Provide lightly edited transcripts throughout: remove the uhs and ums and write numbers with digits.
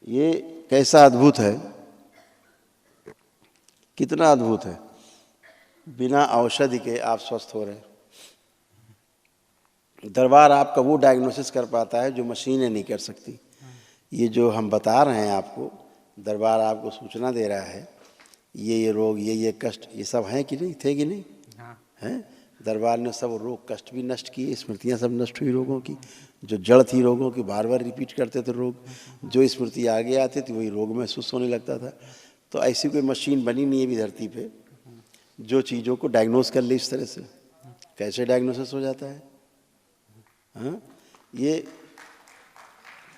ये कैसा अद्भुत है, कितना अद्भुत है। बिना औषधि के आप स्वस्थ हो रहे हैं। दरबार आपका वो डायग्नोसिस कर पाता है जो मशीनें नहीं कर सकती। ये जो हम बता रहे हैं आपको, दरबार आपको सूचना दे रहा है, ये रोग, ये कष्ट, ये सब हैं कि नहीं, थे कि नहीं? हैं। दरबार ने सब रोग कष्ट भी नष्ट किए, स्मृतियाँ सब नष्ट हुई रोगों की, जो जड़ थी रोगों की, बार बार रिपीट करते थे रोग, जो स्मृति आगे आती थी वही रोग महसूस होने लगता था। तो ऐसी कोई मशीन बनी नहीं है भी धरती पे जो चीज़ों को डायग्नोस कर ले इस तरह से। कैसे डायग्नोसिस हो जाता है? हाँ, ये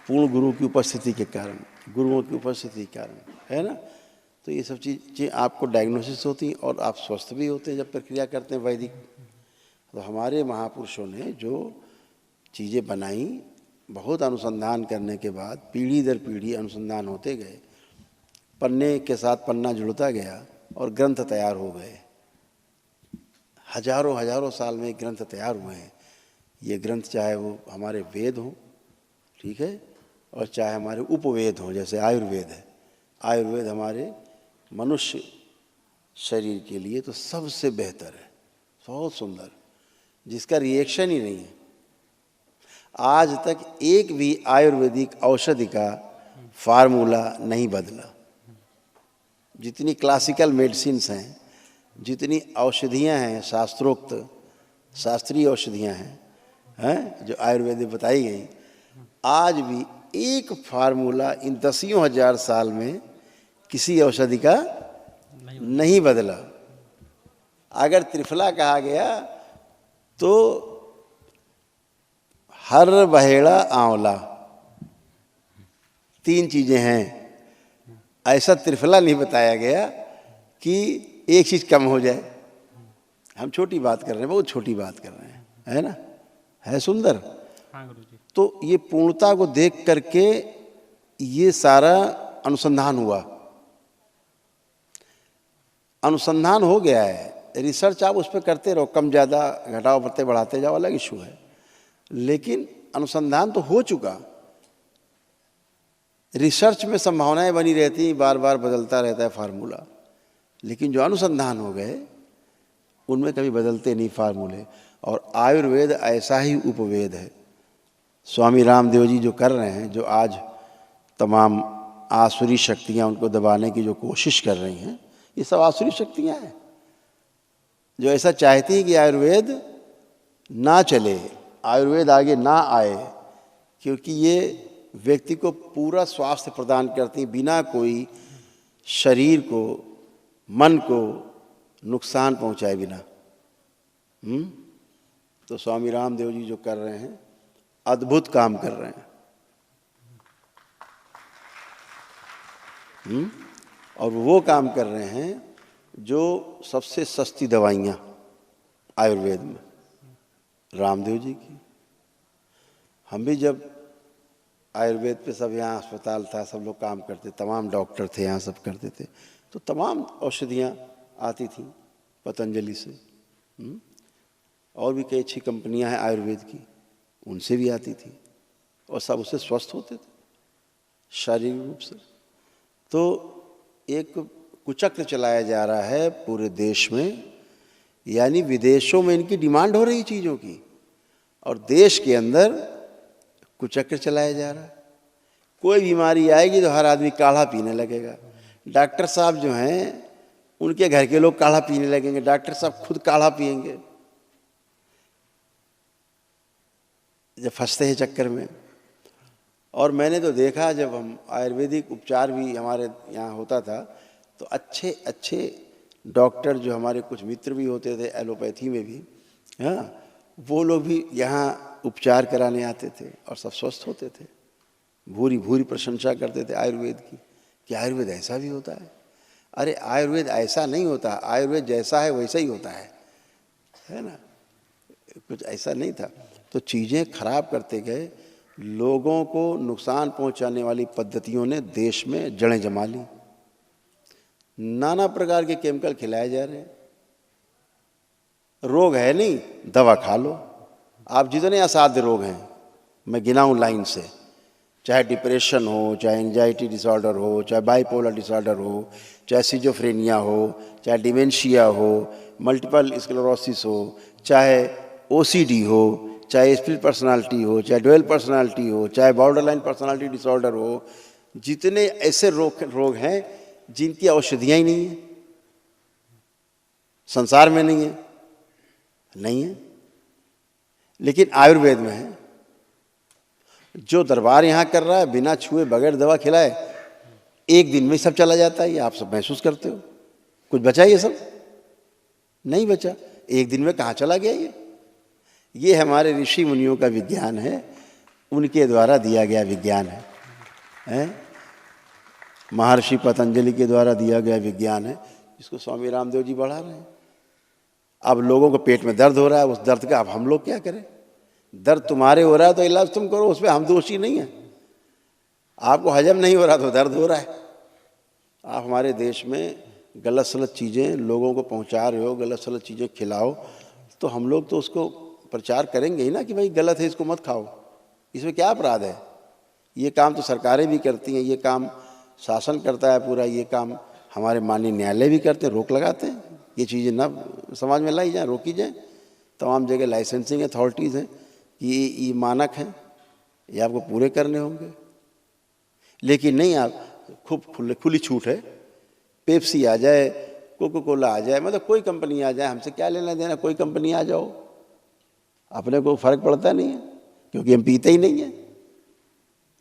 पूर्ण गुरु की उपस्थिति के कारण, गुरुओं की उपस्थिति के कारण है ना। तो ये सब चीज़ें आपको डायग्नोसिस होती हैं और आप स्वस्थ भी होते हैं जब प्रक्रिया करते हैं वैदिक। तो हमारे महापुरुषों ने जो चीज़ें बनाई, बहुत अनुसंधान करने के बाद पीढ़ी दर पीढ़ी अनुसंधान होते गए, पन्ने के साथ पन्ना जुड़ता गया और ग्रंथ तैयार हो गए। हजारों हजारों साल में ग्रंथ तैयार हुए हैं। ये ग्रंथ चाहे वो हमारे वेद हों, ठीक है, और चाहे हमारे उपवेद हों, जैसे आयुर्वेद है। आयुर्वेद हमारे मनुष्य शरीर के लिए तो सबसे बेहतर है, बहुत सुंदर, जिसका रिएक्शन ही नहीं है। आज तक एक भी आयुर्वेदिक औषधि का फार्मूला नहीं बदला। जितनी क्लासिकल मेडिसिन्स हैं, जितनी औषधियाँ हैं, शास्त्रोक्त शास्त्रीय औषधियाँ हैं जो आयुर्वेद में बताई गई, आज भी एक फार्मूला इन 10,000 साल में किसी औषधि का नहीं बदला। अगर त्रिफला कहा गया तो हर बहेड़ा आंवला, 3 चीज़ें हैं। ऐसा त्रिफला नहीं बताया गया कि एक चीज़ कम हो जाए। हम छोटी बात कर रहे हैं, बहुत छोटी बात कर रहे हैं, है ना, है सुंदर। हाँ गुरुजी। तो ये पूर्णता को देख करके ये सारा अनुसंधान हुआ। अनुसंधान हो गया है, रिसर्च आप उस पर करते रहो, कम ज़्यादा घटाओ बढ़ते बढ़ाते जाओ, अलग इशू है, लेकिन अनुसंधान तो हो चुका। रिसर्च में संभावनाएं बनी रहती, बार बार बदलता रहता है फार्मूला, लेकिन जो अनुसंधान हो गए उनमें कभी बदलते नहीं फार्मूले। और आयुर्वेद ऐसा ही उपवेद है। स्वामी रामदेव जी जो कर रहे हैं, जो आज तमाम आसुरी शक्तियाँ उनको दबाने की जो कोशिश कर रही हैं, ये सब आसुरी शक्तियाँ हैं जो ऐसा चाहती हैं कि आयुर्वेद ना चले, आयुर्वेद आगे ना आए, क्योंकि ये व्यक्ति को पूरा स्वास्थ्य प्रदान करती हैं बिना कोई शरीर को, मन को नुकसान पहुंचाए बिना। तो स्वामी रामदेव जी जो कर रहे हैं, अद्भुत काम कर रहे हैं। और वो काम कर रहे हैं जो सबसे सस्ती दवाइयाँ आयुर्वेद में रामदेव जी की। हम भी जब आयुर्वेद पे सब यहाँ अस्पताल था, सब लोग काम करते, तमाम डॉक्टर थे यहाँ, सब करते थे, तो तमाम औषधियाँ आती थी पतंजलि से। और भी कई अच्छी कंपनियाँ हैं आयुर्वेद की, उनसे भी आती थी, और सब उससे स्वस्थ होते थे शारीरिक रूप से। तो एक कुचक्र चलाया जा रहा है पूरे देश में, यानी विदेशों में इनकी डिमांड हो रही चीज़ों की, और देश के अंदर कुचक्र चलाया जा रहा है। कोई बीमारी आएगी तो हर आदमी काढ़ा पीने लगेगा। डॉक्टर साहब जो हैं, उनके घर के लोग काढ़ा पीने लगेंगे, डॉक्टर साहब खुद काढ़ा पिएंगे जब फंसते हैं चक्कर में। और मैंने तो देखा, जब हम आयुर्वेदिक उपचार भी हमारे यहाँ होता था, तो अच्छे अच्छे डॉक्टर जो हमारे कुछ मित्र भी होते थे एलोपैथी में भी, हाँ, वो लोग भी यहाँ उपचार कराने आते थे और सब स्वस्थ होते थे। भूरी भूरी प्रशंसा करते थे आयुर्वेद की, कि आयुर्वेद ऐसा भी होता है। अरे आयुर्वेद ऐसा नहीं होता, आयुर्वेद जैसा है वैसा ही होता है ना, कुछ ऐसा नहीं था। तो चीज़ें खराब करते गए, लोगों को नुकसान पहुंचाने वाली पद्धतियों ने देश में जड़ें जमा ली। नाना प्रकार के केमिकल खिलाए जा रहे हैं। रोग है नहीं, दवा खा लो। आप जितने असाध्य रोग हैं, मैं गिनाऊं लाइन से, चाहे डिप्रेशन हो, चाहे एंजाइटी डिसऑर्डर हो, चाहे बाइपोलर डिसऑर्डर हो, चाहे सिजोफ्रेनिया हो, चाहे डिमेंशिया हो, मल्टीपल स्क्लेरोसिस हो, चाहे ओसीडी हो, चाहे स्प्लिट पर्सनालिटी हो, चाहे डुअल पर्सनालिटी हो, चाहे बॉर्डरलाइन पर्सनालिटी डिसऑर्डर हो, जितने ऐसे रोग हैं जिनकी औषधियाँ ही नहीं है, संसार में नहीं है, लेकिन आयुर्वेद में है। जो दरबार यहाँ कर रहा है बिना छुए बगैर दवा खिलाए एक दिन में सब चला जाता है, ये आप सब महसूस करते हो। कुछ बचा ये सब? नहीं बचा। एक दिन में कहाँ चला गया ये हमारे ऋषि मुनियों का विज्ञान है, उनके द्वारा दिया गया विज्ञान है? महर्षि पतंजलि के द्वारा दिया गया विज्ञान है, जिसको स्वामी रामदेव जी बढ़ा रहे हैं। अब लोगों को पेट में दर्द हो रहा है, उस दर्द का अब हम लोग क्या करें? दर्द तुम्हारे हो रहा है तो इलाज तुम करो, उसमें हम दोषी नहीं हैं। आपको हजम नहीं हो रहा तो दर्द हो रहा है। आप हमारे देश में गलत सलत चीज़ें लोगों को पहुंचा रहे हो, गलत सलत चीज़ें खिलाओ, तो हम लोग तो उसको प्रचार करेंगे ही ना कि भाई गलत है, इसको मत खाओ। इसमें क्या अपराध है? ये काम तो सरकारें भी करती हैं, ये काम शासन करता है पूरा, ये काम हमारे माननीय न्यायालय भी करते हैं, रोक लगाते हैं। ये चीज़ें ना समाज में लाई जाए, रोकी जाए। तमाम जगह लाइसेंसिंग अथॉरिटीज़ हैं कि ये मानक हैं, ये आपको पूरे करने होंगे। लेकिन नहीं, आप खूब खुली छूट है। पेप्सी आ जाए, कोको कोला आ जाए, मतलब कोई कंपनी आ जाए, हमसे क्या लेना देना, कोई कंपनी आ जाओ, अपने को फ़र्क पड़ता नहीं है, क्योंकि हम पीते ही नहीं है।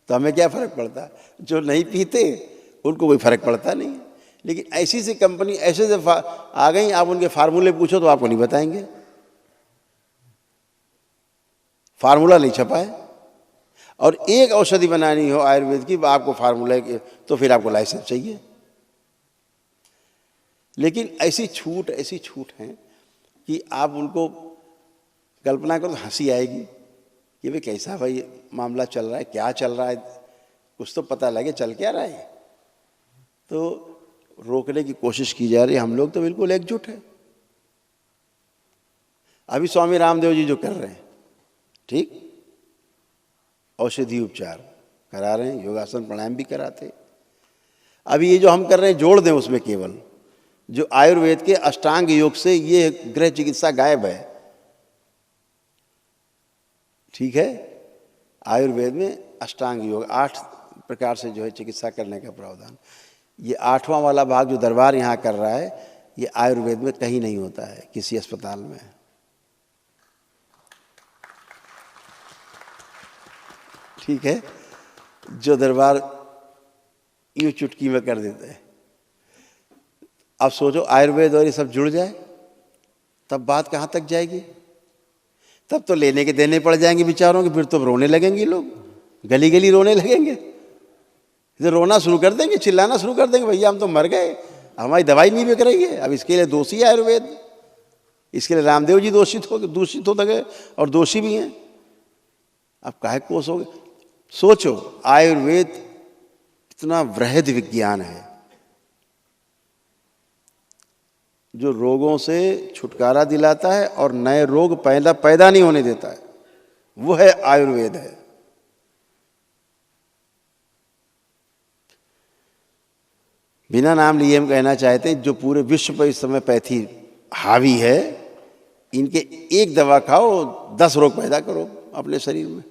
तो हमें क्या फ़र्क पड़ता? जो नहीं पीते उनको कोई फ़र्क पड़ता नहीं है। लेकिन ऐसी सी कंपनी ऐसे से आ गई, आप उनके फार्मूले पूछो तो आपको नहीं बताएंगे, फार्मूला नहीं छपा है। और एक औषधि बनानी हो आयुर्वेद की, आपको फार्मूला तो फिर आपको लाइसेंस चाहिए। लेकिन ऐसी छूट है कि आप उनको कल्पना करो तो हंसी आएगी कि भाई कैसा भाई मामला चल रहा है, क्या चल रहा है, कुछ तो पता लगे चल क्या रहा है। तो रोकने की कोशिश की जा रही है। हम लोग तो बिल्कुल एकजुट है। अभी स्वामी रामदेव जी जो कर रहे हैं, ठीक, औषधि उपचार करा रहे हैं, योगासन प्राणायाम भी कराते। अभी ये जो हम कर रहे हैं जोड़ दें उसमें केवल जो आयुर्वेद के अष्टांग योग से ये गृह चिकित्सा गायब है। ठीक है, आयुर्वेद में अष्टांग योग 8 प्रकार से जो है चिकित्सा करने का प्रावधान, ये 8वां वाला भाग जो दरबार यहाँ कर रहा है, ये आयुर्वेद में कहीं नहीं होता है, किसी अस्पताल में। ठीक है, जो दरबार यूं चुटकी में कर देते हैं। अब सोचो आयुर्वेद और ये सब जुड़ जाए तब बात कहाँ तक जाएगी? तब तो लेने के देने पड़ जाएंगे बेचारों के, फिर तो रोने लगेंगे लोग, गली गली रोने लगेंगे, फिर रोना शुरू कर देंगे, चिल्लाना शुरू कर देंगे, भैया हम तो मर गए, हमारी दवाई नहीं बिक रही है। अब इसके लिए दोषी है आयुर्वेद, इसके लिए रामदेव जी दूषित हो गए और दोषी भी हैं। अब काहे कोस हो गए? सोचो, आयुर्वेद इतना वृहद विज्ञान है जो रोगों से छुटकारा दिलाता है और नए रोग पैदा नहीं होने देता है, वो है आयुर्वेद है। बिना नाम लिए हम कहना चाहते हैं, जो पूरे विश्व पर इस समय पैथी हावी है, इनके एक दवा खाओ 10 रोग पैदा करो अपने शरीर में।